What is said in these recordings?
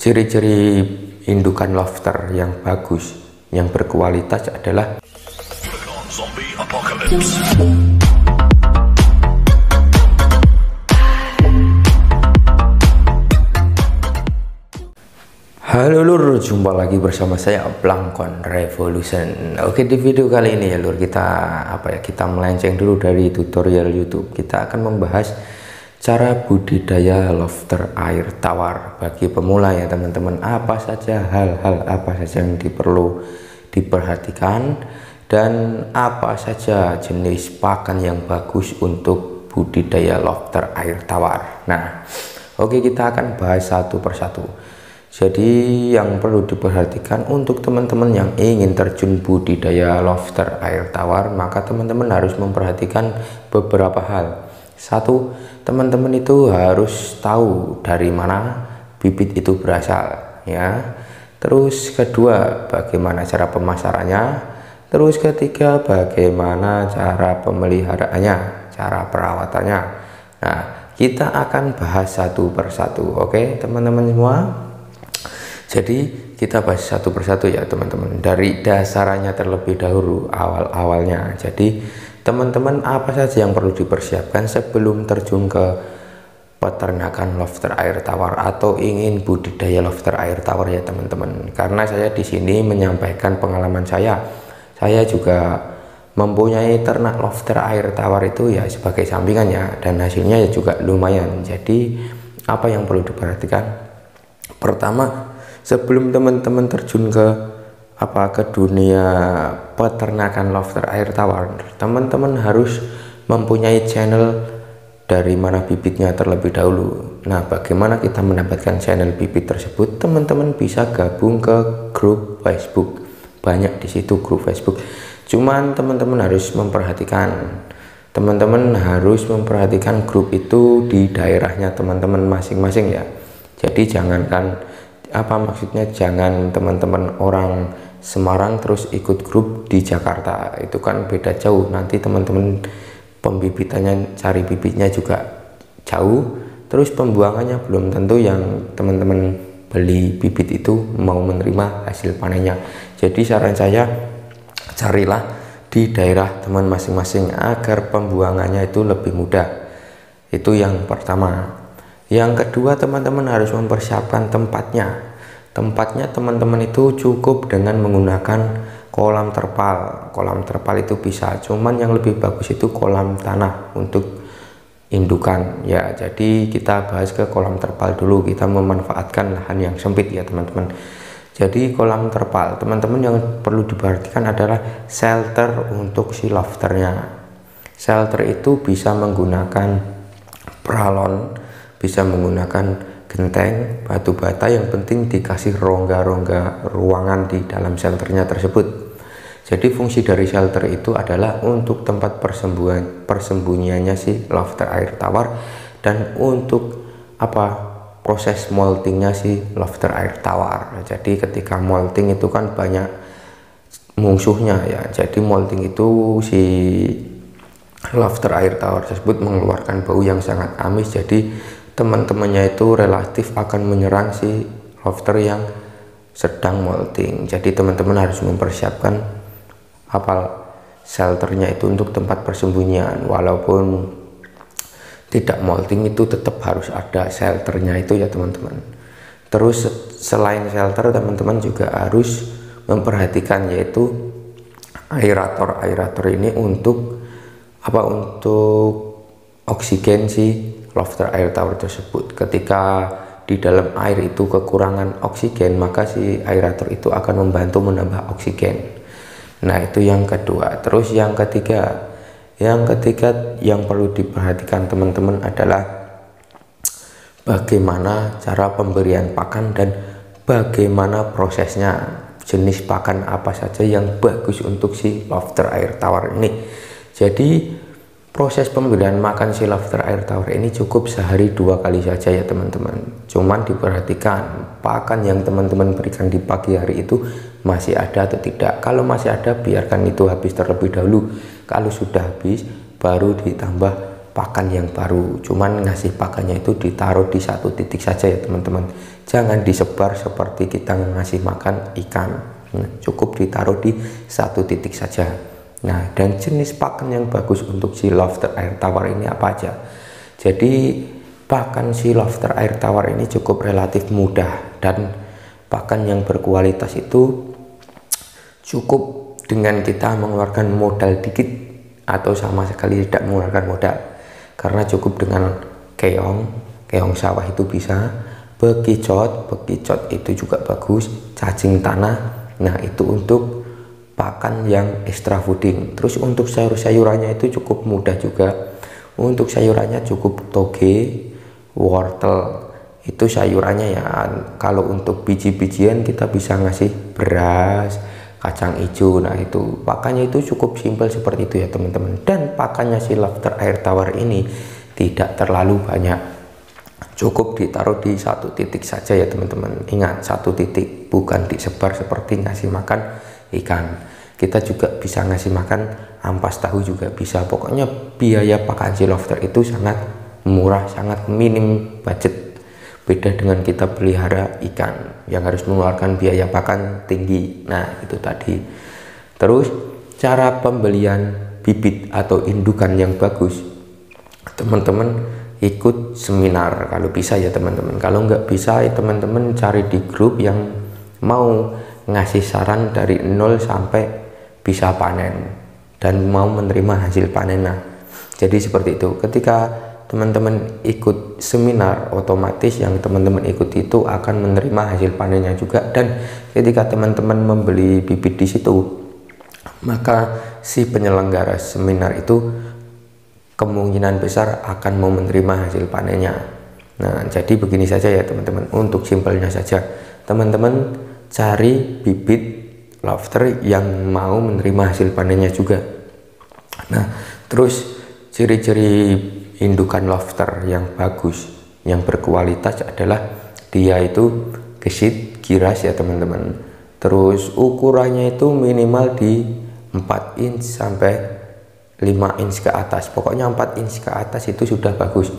Ciri-ciri indukan lobster yang bagus, yang berkualitas adalah halo lur, jumpa lagi bersama saya Blangkon Revolution. Oke, di video kali ini ya lur, kita melenceng dulu dari tutorial YouTube. Kita akan membahas cara budidaya lobster air tawar bagi pemula ya teman-teman. Apa saja hal-hal apa saja yang perlu diperhatikan dan apa saja jenis pakan yang bagus untuk budidaya lobster air tawar. Nah, oke, kita akan bahas satu persatu. Jadi yang perlu diperhatikan untuk teman-teman yang ingin terjun budidaya lobster air tawar, maka teman-teman harus memperhatikan beberapa hal. Satu, teman-teman itu harus tahu dari mana bibit itu berasal ya. Terus kedua, bagaimana cara pemasarannya. Terus ketiga, bagaimana cara pemeliharaannya, cara perawatannya. Nah, kita akan bahas satu persatu. Oke teman-teman semua, jadi kita bahas satu persatu ya teman-teman, dari dasarannya terlebih dahulu, awal-awalnya. Jadi teman-teman, apa saja yang perlu dipersiapkan sebelum terjun ke peternakan lobster air tawar atau ingin budidaya lobster air tawar ya teman-teman. Karena saya di sini menyampaikan pengalaman saya juga mempunyai ternak lobster air tawar itu ya sebagai sampingannya, dan hasilnya ya juga lumayan. Jadi apa yang perlu diperhatikan? Pertama, sebelum teman-teman terjun ke dunia peternakan lobster air tawar, teman-teman harus mempunyai channel dari mana bibitnya terlebih dahulu. Nah, bagaimana kita mendapatkan channel bibit tersebut? Teman-teman bisa gabung ke grup Facebook. Banyak di situ grup Facebook. Cuman teman-teman harus memperhatikan, grup itu di daerahnya teman-teman masing-masing ya. Jadi jangan teman-teman orang Semarang terus ikut grup di Jakarta, itu kan beda jauh. Nanti teman-teman pembibitannya, cari bibitnya juga jauh, terus pembuangannya belum tentu yang teman-teman beli bibit itu mau menerima hasil panennya. Jadi saran saya, carilah di daerah teman masing-masing agar pembuangannya itu lebih mudah. Itu yang pertama. Yang kedua, teman-teman harus mempersiapkan tempatnya. Teman-teman itu cukup dengan menggunakan kolam terpal. Kolam terpal itu bisa, cuman yang lebih bagus itu kolam tanah untuk indukan ya. Jadi kita bahas ke kolam terpal dulu. Kita memanfaatkan lahan yang sempit ya teman-teman. Jadi kolam terpal, teman-teman yang perlu diperhatikan adalah shelter untuk si lobsternya. Shelter itu bisa menggunakan pralon, bisa menggunakan genteng, batu bata, yang penting dikasih rongga-rongga ruangan di dalam shelternya tersebut. Jadi fungsi dari shelter itu adalah untuk tempat persembunyiannya si lobster air tawar dan untuk proses moltingnya si lobster air tawar. Jadi ketika molting itu kan banyak musuhnya ya. Jadi molting itu si lobster air tawar tersebut mengeluarkan bau yang sangat amis. Jadi teman-temannya itu relatif akan menyerang si lobster yang sedang molting. Jadi teman-teman harus mempersiapkan shelternya itu untuk tempat persembunyian. Walaupun tidak molting itu tetap harus ada shelternya itu ya teman-teman. Terus selain shelter, teman-teman juga harus memperhatikan yaitu aerator ini untuk oksigen si lobster air tawar tersebut. Ketika di dalam air itu kekurangan oksigen, maka si aerator itu akan membantu menambah oksigen. Nah, itu yang kedua. Terus yang ketiga yang perlu diperhatikan teman-teman adalah bagaimana cara pemberian pakan dan bagaimana prosesnya. Jenis pakan apa saja yang bagus untuk si lobster air tawar ini. Jadi proses pemberian makan si lobster air tawar ini cukup sehari 2 kali saja ya teman-teman. Cuman diperhatikan pakan yang teman-teman berikan di pagi hari itu masih ada atau tidak. Kalau masih ada, biarkan itu habis terlebih dahulu. Kalau sudah habis, baru ditambah pakan yang baru. Cuman ngasih pakannya itu ditaruh di satu titik saja ya teman-teman. jangan disebar seperti kita ngasih makan ikan. Nah, cukup ditaruh di satu titik saja. Nah, dan jenis pakan yang bagus untuk si lobster air tawar ini apa aja? Jadi pakan si lobster air tawar ini cukup relatif mudah, dan pakan yang berkualitas itu cukup dengan kita mengeluarkan modal dikit atau sama sekali tidak mengeluarkan modal, karena cukup dengan keong sawah itu bisa, bekicot itu juga bagus, cacing tanah. Nah, itu untuk pakan yang extra fooding. Terus untuk sayur-sayurannya itu cukup mudah juga. Untuk sayurannya cukup toge, wortel, itu sayurannya ya. Kalau untuk biji-bijian kita bisa ngasih beras, kacang hijau. Nah, itu pakannya itu cukup simpel seperti itu ya teman-teman. Dan pakannya si lobster air tawar ini tidak terlalu banyak, cukup ditaruh di satu titik saja ya teman-teman. Ingat, satu titik, bukan disebar seperti ngasih makan ikan. Kita juga bisa ngasih makan ampas tahu juga bisa. Pokoknya biaya pakan si lobster itu sangat murah, sangat minim budget. Beda dengan kita pelihara ikan yang harus mengeluarkan biaya pakan tinggi. Nah, itu tadi. Terus cara pembelian bibit atau indukan yang bagus, teman-teman ikut seminar kalau bisa ya teman-teman. Kalau nggak bisa ya teman-teman cari di grup yang mau ngasih saran dari 0 sampai bisa panen dan mau menerima hasil panen. Nah, jadi seperti itu. Ketika teman-teman ikut seminar, otomatis yang teman-teman ikut itu akan menerima hasil panennya juga. Dan ketika teman-teman membeli bibit di situ, maka si penyelenggara seminar itu kemungkinan besar akan mau menerima hasil panennya. Nah, jadi begini saja ya teman-teman. Untuk simpelnya saja, teman-teman cari bibit lobster yang mau menerima hasil panennya juga. Nah, terus ciri-ciri indukan lobster yang bagus, yang berkualitas adalah dia itu gesit, giras ya teman-teman. Terus ukurannya itu minimal di 4 inch sampai 5 inch ke atas. Pokoknya 4 inch ke atas itu sudah bagus.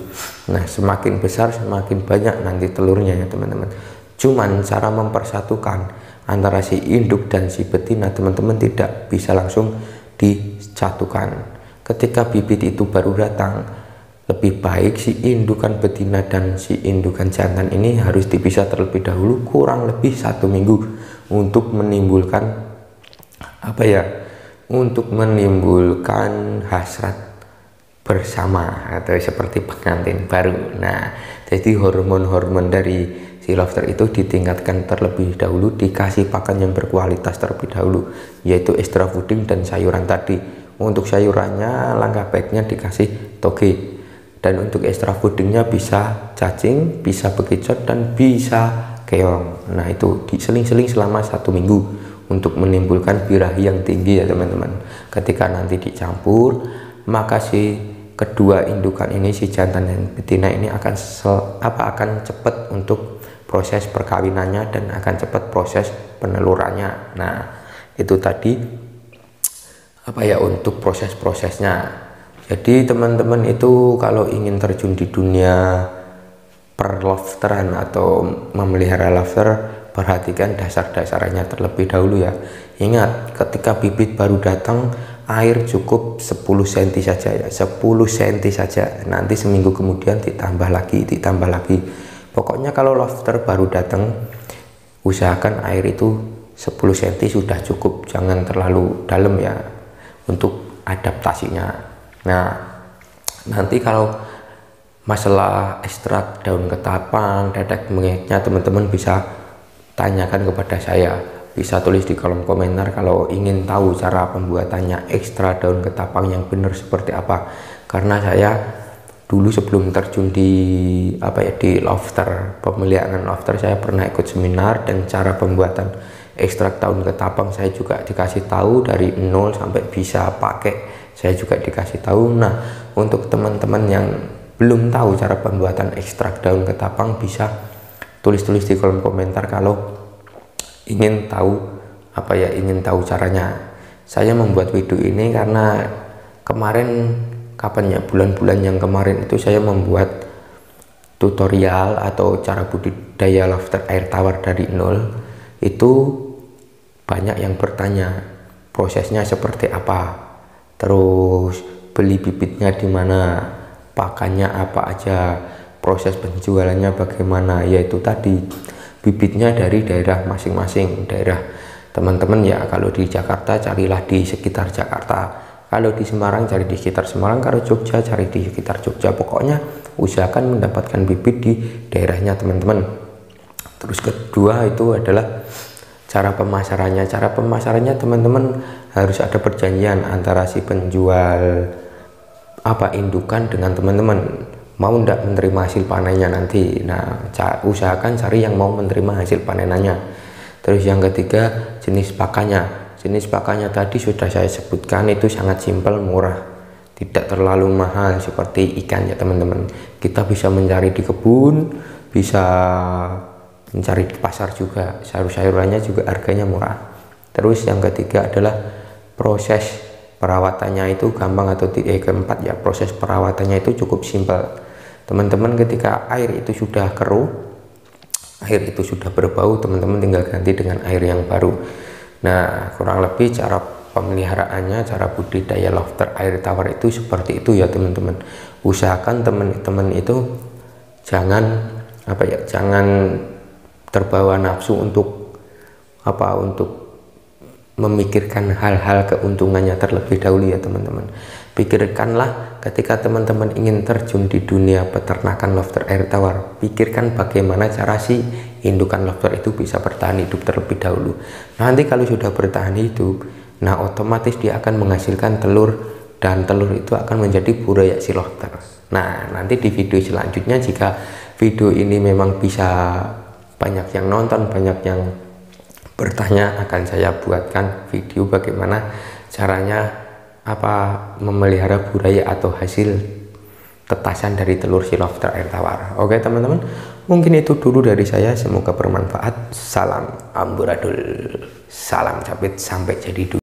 Nah, semakin besar semakin banyak nanti telurnya ya teman-teman. Cuman cara mempersatukan antara si induk dan si betina teman-teman tidak bisa langsung disatukan. Ketika bibit itu baru datang, lebih baik si indukan betina dan si indukan jantan ini harus dipisah terlebih dahulu kurang lebih 1 minggu untuk menimbulkan untuk menimbulkan hasrat bersama atau seperti pengantin baru. Nah, jadi hormon-hormon dari si lobster itu ditingkatkan terlebih dahulu, dikasih pakan yang berkualitas terlebih dahulu, yaitu extra fooding dan sayuran tadi. Untuk sayurannya langkah baiknya dikasih toge, dan untuk extra foodingnya bisa cacing, bisa bekicot, dan bisa keong. Nah, itu diseling-seling selama 1 minggu untuk menimbulkan birahi yang tinggi ya teman-teman. Ketika nanti dicampur, maka si kedua indukan ini, si jantan dan betina ini akan cepat untuk proses perkawinannya dan akan cepat proses penelurannya. Nah, itu tadi untuk proses-prosesnya. Jadi teman-teman itu kalau ingin terjun di dunia perlobsteran atau memelihara lobster, perhatikan dasar-dasarnya terlebih dahulu ya. Ingat, ketika bibit baru datang, air cukup 10 cm saja ya, 10 cm saja. Nanti seminggu kemudian ditambah lagi. Pokoknya kalau lobster baru datang, usahakan air itu 10 cm sudah cukup, jangan terlalu dalam ya untuk adaptasinya. Nah, nanti kalau masalah ekstrak daun ketapang, dadak mengeknya, teman-teman bisa tanyakan kepada saya, bisa tulis di kolom komentar kalau ingin tahu cara pembuatannya ekstra daun ketapang yang benar seperti apa. Karena saya dulu sebelum terjun di di lobster, pemeliharaan lobster, saya pernah ikut seminar, dan cara pembuatan ekstrak daun ketapang saya juga dikasih tahu dari 0 sampai bisa pakai, saya juga dikasih tahu. Nah, untuk teman-teman yang belum tahu cara pembuatan ekstrak daun ketapang, bisa tulis-tulis di kolom komentar kalau ingin tahu ingin tahu caranya. Saya membuat video ini karena kemarin bulan-bulan yang kemarin itu saya membuat tutorial atau cara budidaya lobster air tawar dari nol, itu banyak yang bertanya prosesnya seperti apa, terus beli bibitnya di mana, pakannya apa aja, proses penjualannya bagaimana. Yaitu tadi bibitnya dari daerah masing-masing daerah teman-teman ya. Kalau di Jakarta carilah di sekitar Jakarta, kalau di Semarang cari di sekitar Semarang, kalau Jogja cari di sekitar Jogja. Pokoknya usahakan mendapatkan bibit di daerahnya teman-teman. Terus kedua itu adalah cara pemasarannya. Cara pemasarannya teman-teman harus ada perjanjian antara si penjual indukan dengan teman-teman, mau ndak menerima hasil panennya nanti. Nah, usahakan cari yang mau menerima hasil panenannya. Terus yang ketiga, jenis pakannya. Jenis pakannya tadi sudah saya sebutkan, itu sangat simpel, murah, tidak terlalu mahal seperti ikan ya teman-teman. Kita bisa mencari di kebun, bisa mencari di pasar juga. Sayur-sayurannya juga harganya murah. Terus yang ketiga adalah proses perawatannya itu gampang atau keempat ya, proses perawatannya itu cukup simpel teman-teman. Ketika air itu sudah keruh, air itu sudah berbau, teman-teman tinggal ganti dengan air yang baru. Nah, kurang lebih cara pemeliharaannya, cara budidaya lobster air tawar itu seperti itu ya teman-teman. Usahakan teman-teman itu jangan jangan terbawa nafsu untuk memikirkan hal-hal keuntungannya terlebih dahulu ya teman-teman. Pikirkanlah ketika teman-teman ingin terjun di dunia peternakan lobster air tawar, pikirkan bagaimana cara si indukan lobster itu bisa bertahan hidup terlebih dahulu. Nanti kalau sudah bertahan hidup, nah otomatis dia akan menghasilkan telur, dan telur itu akan menjadi buaya si lobster. Nah, nanti di video selanjutnya, jika video ini memang bisa banyak yang nonton, banyak yang bertanya, akan saya buatkan video bagaimana caranya memelihara buaya atau hasil tetasan dari telur si lobster air tawar. Oke teman-teman, mungkin itu dulu dari saya, semoga bermanfaat. Salam amburadul, salam capit sampai jadi dulu.